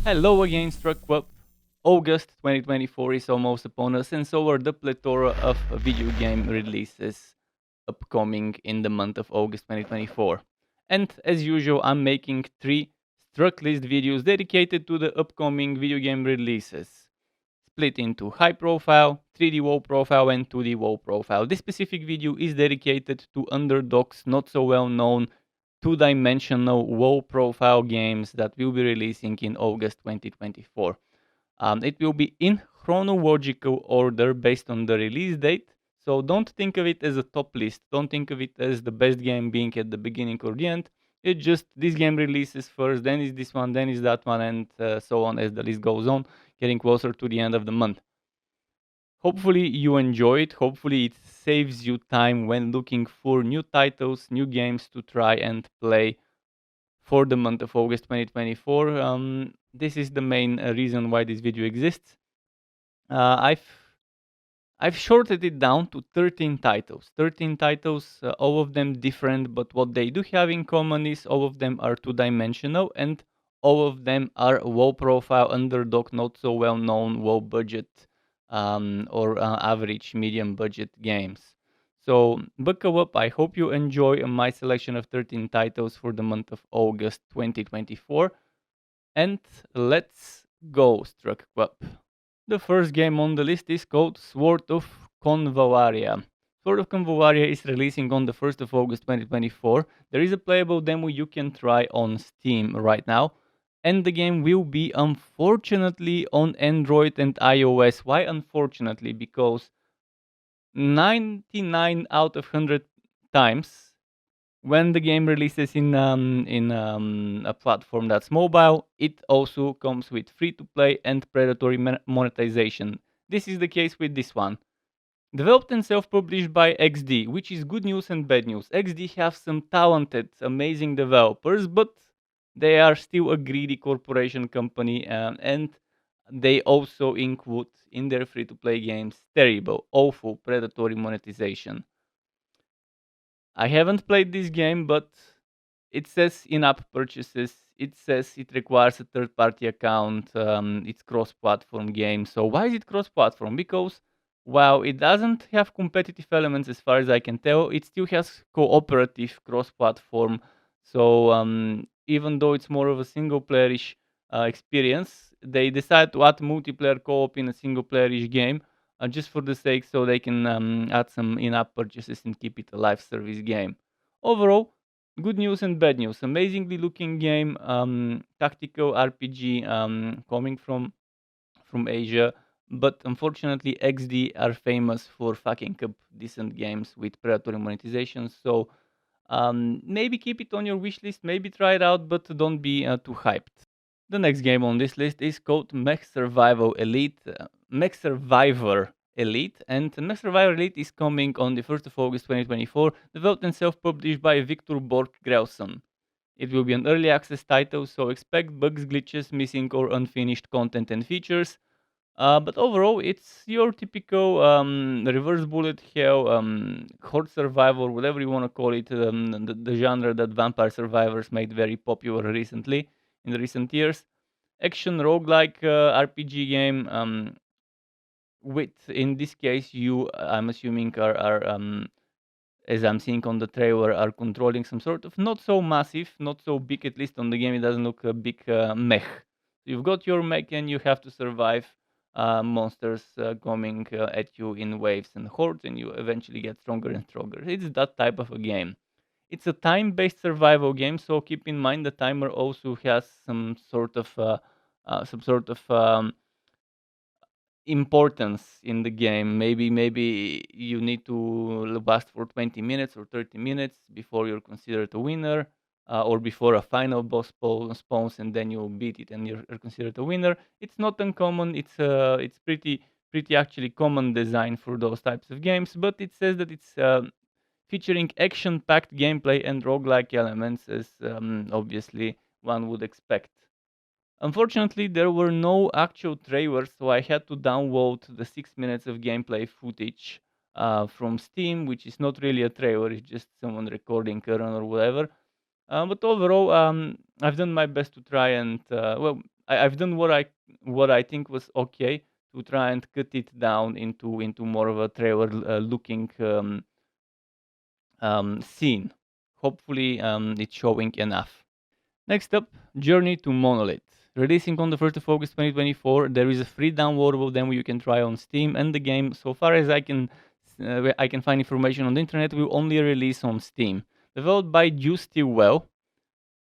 Hello again, STRUCKTLF. August 2024 is almost upon us, and so are the plethora of video game releases upcoming in the month of August 2024. And as usual, I'm making 3 Struck list videos dedicated to the upcoming video game releases, split into high profile, 3D WoW profile, and 2D WoW profile. This specific video is dedicated to underdogs, not so well known two-dimensional WoW profile games that will be releasing in August 2024. It will be in chronological order based on the release date. So don't think of it as a top list. Don't think of it as the best game being at the beginning or the end. It's just this game releases first, then is this one, then is that one, and so on as the list goes on, getting closer to the end of the month. Hopefully you enjoy it. Hopefully it saves you time when looking for new titles, new games to try and play for the month of August 2024. This is the main reason why this video exists. Uh, I've I've shorted it down to 13 titles. 13 titles, all of them different, but what they do have in common is all of them are two-dimensional and all of them are low profile, underdog, not so well known, low budget or average medium budget games. So buckle up. I hope you enjoy my selection of 13 titles for the month of August 2024. And let's go, Struck Club. The first game on the list is called Sword of Convallaria. Sword of Convallaria is releasing on the 1st of August 2024. There is a playable demo you can try on Steam right now. And the game will be unfortunately on Android and iOS. Why unfortunately? Because 99 out of 100 times when the game releases in a platform that's mobile, it also comes with free-to-play and predatory monetization. This is the case with this one. Developed and self-published by XD, which is good news and bad news. XD have some talented, amazing developers, but they are still a greedy corporation company, and they also include in their free-to-play games terrible, awful predatory monetization. I haven't played this game, but it says in-app purchases. It says it requires a third-party account. It's cross-platform game. So why is it cross-platform? Because while it doesn't have competitive elements, as far as I can tell, it still has cooperative cross-platform. So even though it's more of a single-playerish experience, they decide to add multiplayer co-op in a single-playerish game just for the sake so they can add some in-app purchases and keep it a live service game. Overall, good news and bad news. Amazingly looking game, tactical RPG coming from Asia, but unfortunately XD are famous for fucking up decent games with predatory monetization. So maybe keep it on your wish list, maybe try it out, but don't be too hyped. The next game on this list is called Mech Survival Elite. Mech Survivor Elite, and Mech Survivor Elite is coming on the 1st of August 2024, developed and self-published by Viktor, Borg, Grelsson. It will be an early access title, so expect bugs, glitches, missing or unfinished content and features. But overall, it's your typical reverse bullet hell, horde survival, whatever you want to call it, the genre that Vampire Survivors made very popular recently, in the recent years. Action roguelike RPG game. With in this case, you I'm assuming are as I'm seeing on the trailer, are controlling some sort of not so massive, not so big, at least on the game. It doesn't look a big mech. You've got your mech and you have to survive monsters coming at you in waves and hordes, and you eventually get stronger and stronger. It's that type of a game. It's a time-based survival game, so keep in mind the timer also has some sort of importance in the game. Maybe you need to last for 20 minutes or 30 minutes before you're considered a winner, or before a final boss spawns, and then you beat it and you're considered a winner. It's not uncommon. It's pretty actually common design for those types of games, but it says that it's featuring action-packed gameplay and roguelike elements, as obviously one would expect. Unfortunately, there were no actual trailers, so I had to download the 6 minutes of gameplay footage from Steam, which is not really a trailer, it's just someone recording a run or whatever. But overall, I've done my best to try and, well, I've done what I think was okay to try and cut it down into more of a trailer looking scene. Hopefully, it's showing enough. Next up, Journey to Monolith. Releasing on the 1st of August 2024, there is a free downloadable demo you can try on Steam, and the game, so far as I can find information on the internet, will only release on Steam. Developed by Do Still Well,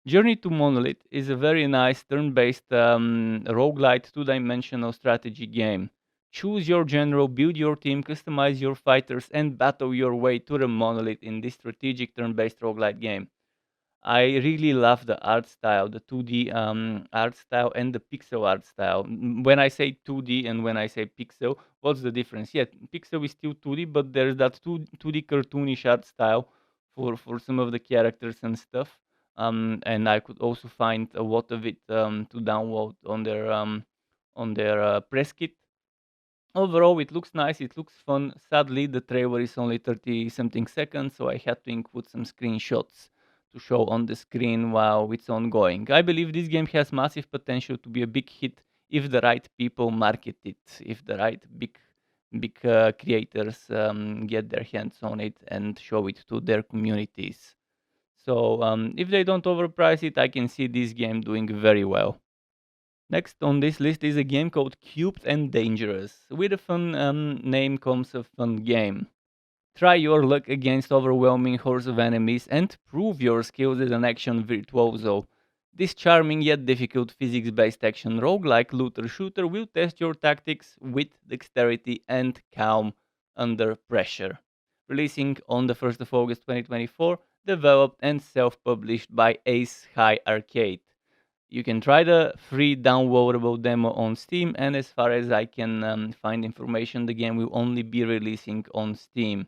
Journey to Monolith is a very nice turn-based roguelite two-dimensional strategy game. Choose your general, build your team, customize your fighters, and battle your way to the monolith in this strategic turn-based roguelite game. I really love the art style, the 2D art style and the pixel art style. When I say 2D and when I say pixel, what's the difference? Yeah, pixel is still 2D, but there's that 2D cartoonish art style for some of the characters and stuff. And I could also find a lot of it to download on their press kit. Overall, it looks nice, it looks fun. Sadly, the trailer is only 30 something seconds, so I had to include some screenshots to show on the screen while it's ongoing. I believe this game has massive potential to be a big hit if the right people market it, if the right big creators get their hands on it and show it to their communities. So if they don't overprice it, I can see this game doing very well. Next on this list is a game called Cubed and Dangerous. With a fun name comes a fun game. Try your luck against overwhelming hordes of enemies and prove your skills as an action virtuoso. This charming yet difficult physics-based action roguelike looter shooter will test your tactics with dexterity and calm under pressure. Releasing on the 1st of August 2024, developed and self-published by Ace High Arcade. You can try the free downloadable demo on Steam, and as far as I can find information, the game will only be releasing on Steam.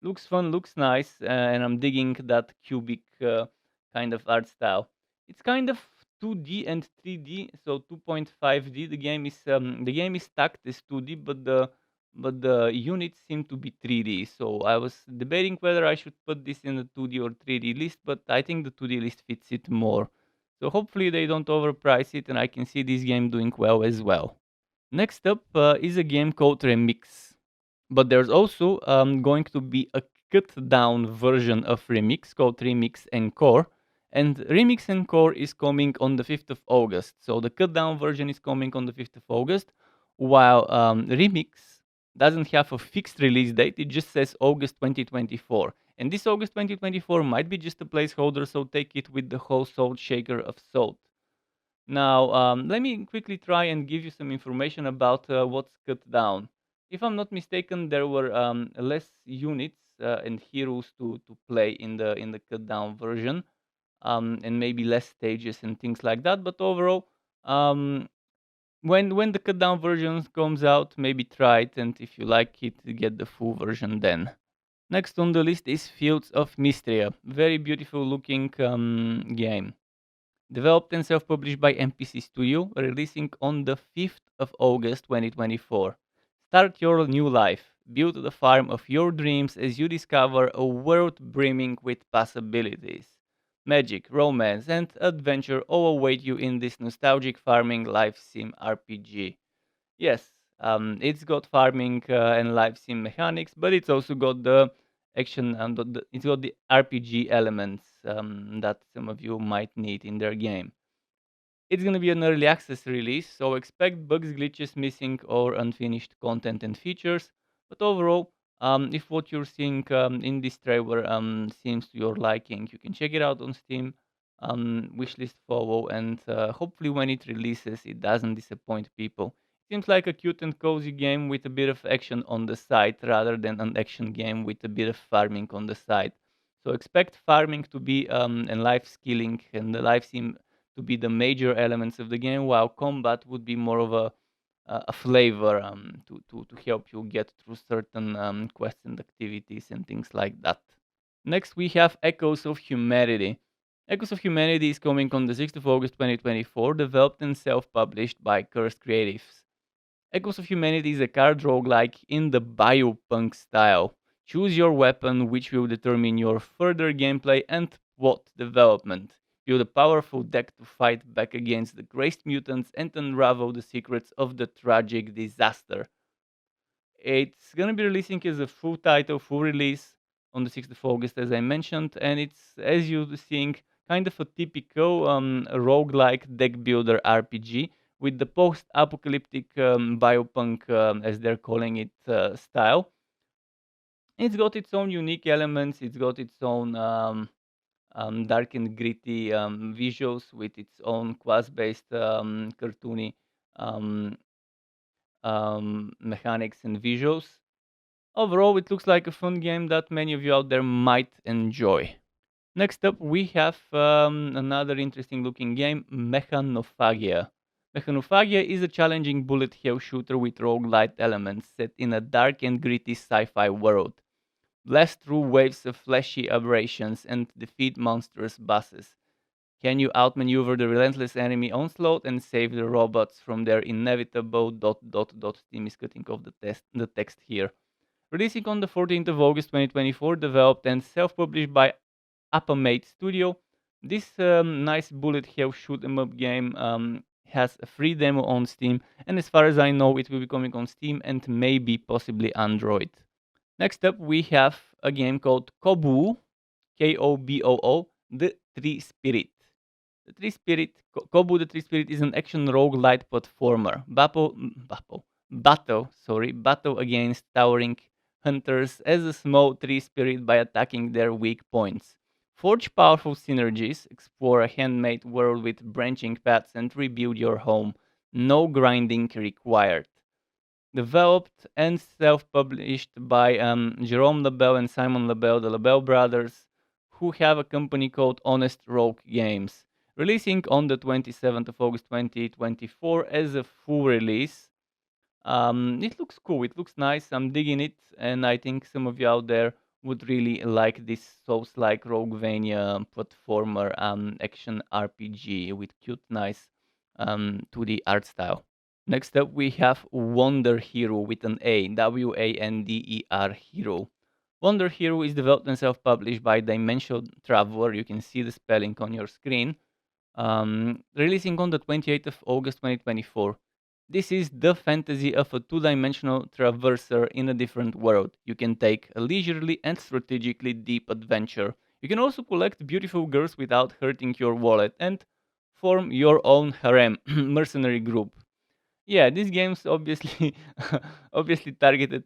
Looks fun, looks nice, and I'm digging that cubic kind of art style. It's kind of 2D and 3D, so 2.5D. The game is stacked as 2D, but the units seem to be 3D. So I was debating whether I should put this in the 2D or 3D list, but I think the 2D list fits it more. So hopefully they don't overprice it, and I can see this game doing well as well. Next up is a game called Remix. But there's also going to be a cut down version of Remix called Remix Encore. And Remix Encore is coming on the 5th of August. So the cut down version is coming on the 5th of August, while Remix doesn't have a fixed release date. It just says August 2024. And this August 2024 might be just a placeholder, so take it with the whole salt shaker of salt. Now, let me quickly try and give you some information about what's cut down. If I'm not mistaken, there were less units and heroes to play in the cut down version, and maybe less stages and things like that. But overall, when the cut down version comes out, maybe try it, and if you like it, get the full version then. Next on the list is Fields of Mistria. Very beautiful looking game. Developed and self-published by MPC Studio, releasing on the 5th of August 2024. Start your new life. Build the farm of your dreams as you discover a world brimming with possibilities. Magic, romance, and adventure all await you in this nostalgic farming life sim RPG. Yes, it's got farming and life sim mechanics, but it's also got the action and it's got the RPG elements that some of you might need in their game. It's going to be an early access release, so expect bugs, glitches, missing, or unfinished content and features. But overall, if what you're seeing in this trailer seems to your liking, you can check it out on Steam, wishlist follow, and hopefully when it releases, it doesn't disappoint people. Seems like a cute and cozy game with a bit of action on the side rather than an action game with a bit of farming on the side. So expect farming to be and life skilling and the life sim to be the major elements of the game, while combat would be more of a flavor to help you get through certain quests and activities and things like that. Next, we have Echoes of Humanity. Echoes of Humanity is coming on the 6th of August 2024, developed and self-published by Cursed Creatives. Echoes of Humanity is a card roguelike in the biopunk style. Choose your weapon, which will determine your further gameplay and plot development. Build a powerful deck to fight back against the crazed mutants and unravel the secrets of the tragic disaster. It's gonna be releasing as a full title, full release on the 6th of August, as I mentioned, and it's, as you're seeing, kind of a typical roguelike deck builder RPG with the post-apocalyptic biopunk, as they're calling it, style. It's got its own unique elements. It's got its own dark and gritty visuals with its own class-based cartoony um, mechanics and visuals. Overall, it looks like a fun game that many of you out there might enjoy. Next up, we have another interesting looking game, Mechanophagia. Mechanophagia is a challenging bullet hell shooter with roguelite elements set in a dark and gritty sci fi world. Blast through waves of flashy aberrations and defeat monstrous bosses. Can you outmaneuver the relentless enemy onslaught and save the robots from their inevitable Team is cutting off the text here. Releasing on the 14th of August 2024, developed and self-published by Appamate Studio, this nice bullet hell shoot 'em up game has a free demo on Steam, and as far as I know, it will be coming on Steam and maybe possibly Android. Next up, we have a game called Koboo, Koboo, The Tree Spirit. The Tree Spirit, Koboo the Tree Spirit is an action roguelite platformer. Battle against towering hunters as a small tree spirit by attacking their weak points. Forge powerful synergies, explore a handmade world with branching paths, and rebuild your home. No grinding required. Developed and self-published by Jerome Labelle and Simon Labelle, the Labelle brothers, who have a company called Honest Rogue Games. Releasing on the 27th of August 2024 as a full release. It looks cool. It looks nice. I'm digging it, and I think some of you out there would really like this Souls-like Roguevania platformer action RPG with cute, nice 2D art style. Next up, we have Wonder Hero with an A, Wander Hero. Wonder Hero is developed and self-published by Dimension Traveler. You can see the spelling on your screen. Releasing on the 28th of August 2024. This is the fantasy of a two-dimensional traverser in a different world. You can take a leisurely and strategically deep adventure. You can also collect beautiful girls without hurting your wallet and form your own harem mercenary group. Yeah, these games obviously obviously targeted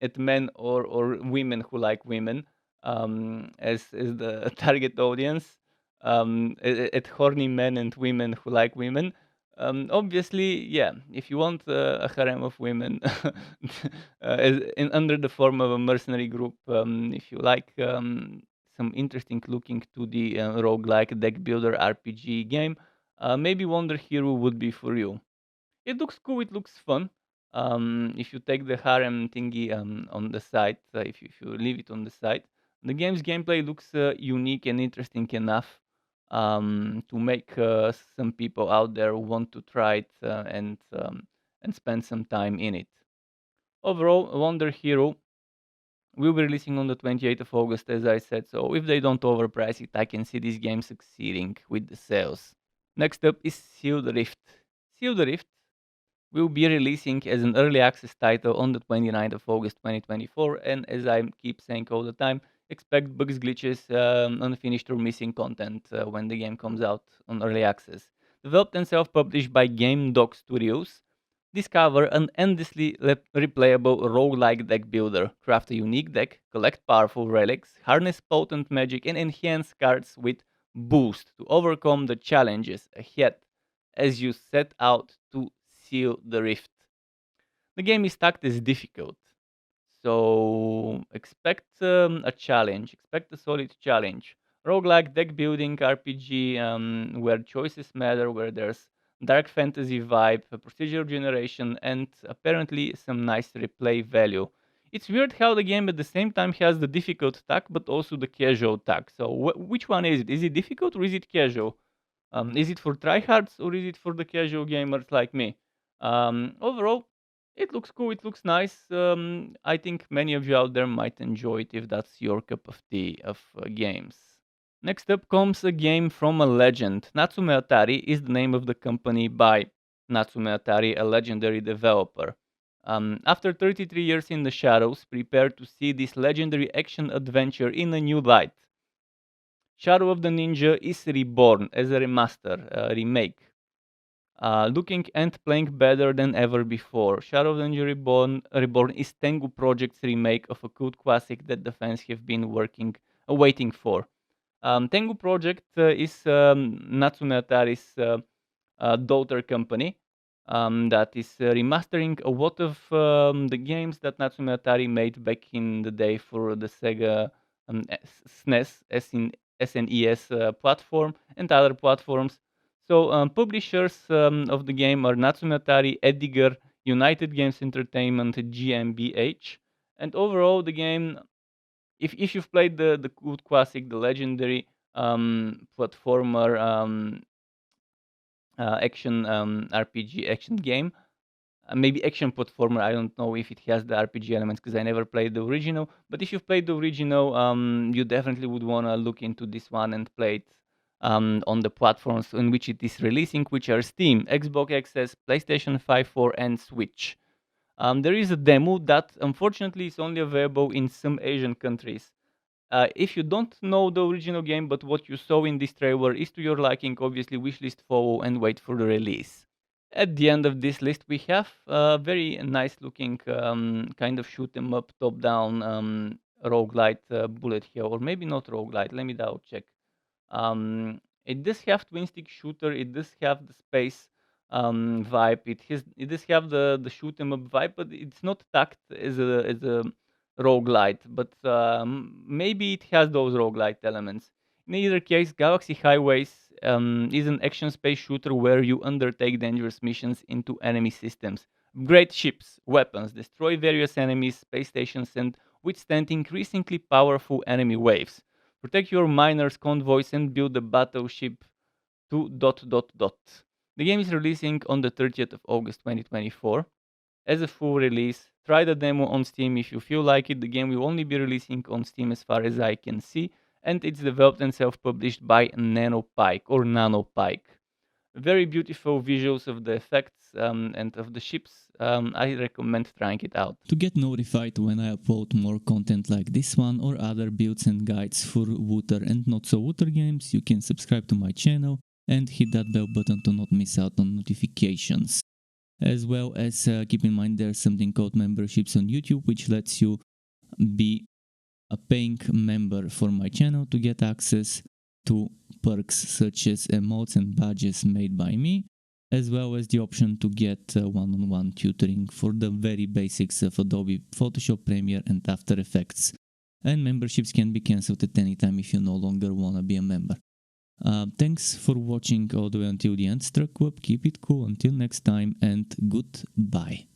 at men or women who like women as the target audience. At horny men and women who like women. Obviously, yeah. If you want a harem of women, under the form of a mercenary group, if you like some interesting looking to the roguelike deck builder RPG game, maybe Wonder Hero would be for you. It looks cool. It looks fun. If you take the harem thingy on the side, if you leave it on the side, the game's gameplay looks unique and interesting enough to make some people out there want to try it and spend some time in it. Overall, Wonder Hero will be releasing on the 28th of August, as I said. So if they don't overprice it, I can see this game succeeding with the sales. Next up is Sealed Rift. Sealed Rift will be releasing as an early access title on the 29th of August 2024. And as I keep saying all the time, expect bugs, glitches, unfinished or missing content when the game comes out on early access. Developed and self-published by Game Dog Studios, discover an endlessly replayable roguelike deck builder. Craft a unique deck, collect powerful relics, harness potent magic, and enhance cards with boost to overcome the challenges ahead as you set out to seal the rift. The game is tagged as difficult, so expect a challenge, expect a solid challenge. Roguelike deck building RPG where choices matter, where there's dark fantasy vibe, a procedural generation, and apparently some nice replay value. It's weird how the game at the same time has the difficult tag but also the casual tag. So which one is it? Is it difficult or is it casual? Is it for tryhards or is it for the casual gamers like me? Overall, it looks cool. It looks nice. I think many of you out there might enjoy it if that's your cup of tea of games. Next up comes a game from a legend. Natsume Atari is the name of the company by Natsume Atari, a legendary developer. After 33 years in the shadows, prepare to see this legendary action adventure in a new light. Shadow of the Ninja is reborn as a remaster, a remake. Looking and playing better than ever before. Shadow of the Ninja Reborn is Tengu Project's remake of a cult classic that the fans have been waiting for. Tengu Project is Natsume Atari's daughter company that is remastering a lot of the games that Natsume Atari made back in the day for the Sega SNES, SNES platform and other platforms. So publishers of the game are Natsume Atari, Edgar, United Games Entertainment, GmbH, and overall the game, if you've played the cult classic, the legendary platformer action RPG action game, maybe action platformer. I don't know if it has the RPG elements because I never played the original. But if you've played the original, you definitely would want to look into this one and play it on the platforms in which it is releasing, which are Steam, Xbox Access, PlayStation 5, 4, and Switch. There is a demo that unfortunately is only available in some Asian countries. If you don't know the original game, but what you saw in this trailer is to your liking, obviously wishlist follow and wait for the release. At the end of this list, we have a very nice looking kind of shoot 'em up, top down roguelite bullet hell, or maybe not roguelite. Let me double check. It does have twin stick shooter. It does have the space vibe. It does have the shoot 'em up vibe, but it's not tacked as a roguelite. But maybe it has those roguelite elements. In either case, Galaxy Highways is an action space shooter where you undertake dangerous missions into enemy systems. Upgrade ships, weapons, destroy various enemies, space stations, and withstand increasingly powerful enemy waves. Protect your miners, convoys, and build a battleship to ... The game is releasing on the 30th of August 2024 as a full release. Try the demo on Steam if you feel like it. The game will only be releasing on Steam as far as I can see, and it's developed and self-published by NanoPike. Very beautiful visuals of the effects and of the ships. I recommend trying it out. To get notified when I upload more content like this one or other builds and guides for Wooter and not so Wooter games, you can subscribe to my channel and hit that bell button to not miss out on notifications. As well as keep in mind there's something called memberships on YouTube, which lets you be a paying member for my channel to get access to perks such as emotes and badges made by me, as well as the option to get one-on-one tutoring for the very basics of Adobe Photoshop, Premiere and After Effects. And memberships can be cancelled at any time if you no longer want to be a member. Thanks for watching all the way until the end, STRUCKTLF. Keep it cool until next time, and goodbye.